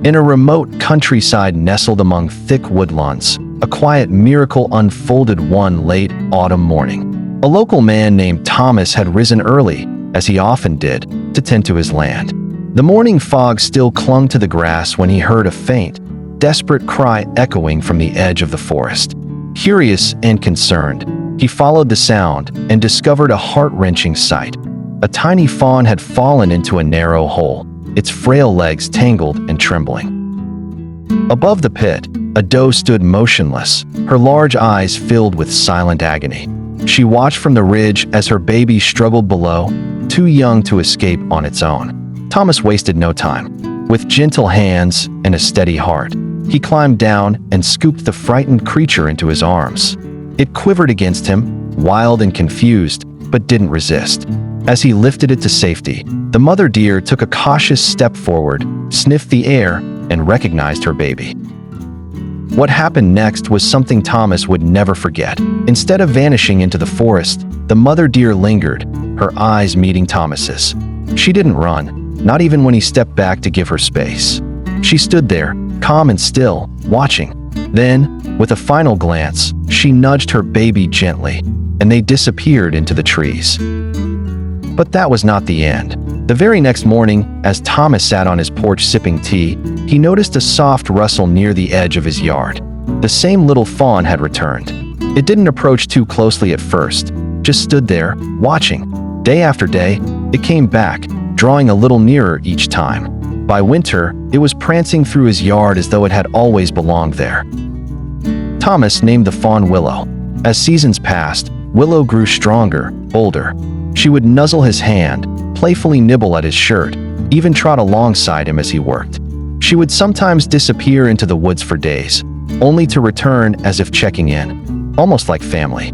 In a remote countryside nestled among thick woodlands, a quiet miracle unfolded one late autumn morning. A local man named Thomas had risen early, as he often did, to tend to his land. The morning fog still clung to the grass when he heard a faint, desperate cry echoing from the edge of the forest. Curious and concerned, he followed the sound and discovered a heart-wrenching sight. A tiny fawn had fallen into a narrow hole, its frail legs tangled and trembling. Above the pit, a doe stood motionless, her large eyes filled with silent agony. She watched from the ridge as her baby struggled below, too young to escape on its own. Thomas wasted no time. With gentle hands and a steady heart, he climbed down and scooped the frightened creature into his arms. It quivered against him, wild and confused, but didn't resist. As he lifted it to safety, the mother deer took a cautious step forward, sniffed the air, and recognized her baby. What happened next was something Thomas would never forget. Instead of vanishing into the forest, the mother deer lingered, her eyes meeting Thomas's. She didn't run, not even when he stepped back to give her space. She stood there, calm and still, watching. Then, with a final glance, she nudged her baby gently, and they disappeared into the trees. But that was not the end. The very next morning, as Thomas sat on his porch sipping tea, he noticed a soft rustle near the edge of his yard. The same little fawn had returned. It didn't approach too closely at first, just stood there, watching. Day after day, it came back, drawing a little nearer each time. By winter, it was prancing through his yard as though it had always belonged there. Thomas named the fawn Willow. As seasons passed, Willow grew stronger, bolder. She would nuzzle his hand, playfully nibble at his shirt, even trot alongside him as he worked. She would sometimes disappear into the woods for days, only to return as if checking in, almost like family.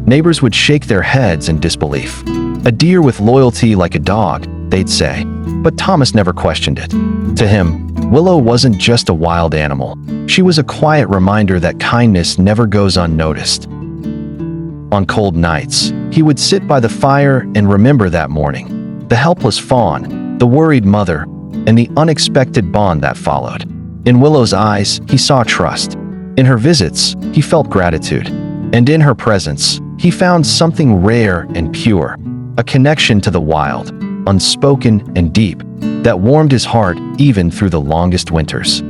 Neighbors would shake their heads in disbelief. A deer with loyalty like a dog, they'd say, but Thomas never questioned it. To him, Willow wasn't just a wild animal. She was a quiet reminder that kindness never goes unnoticed. On cold nights, he would sit by the fire and remember that morning, the helpless fawn, the worried mother, and the unexpected bond that followed. In Willow's eyes, he saw trust. In her visits, he felt gratitude. And in her presence, he found something rare and pure, a connection to the wild, unspoken and deep, that warmed his heart even through the longest winters.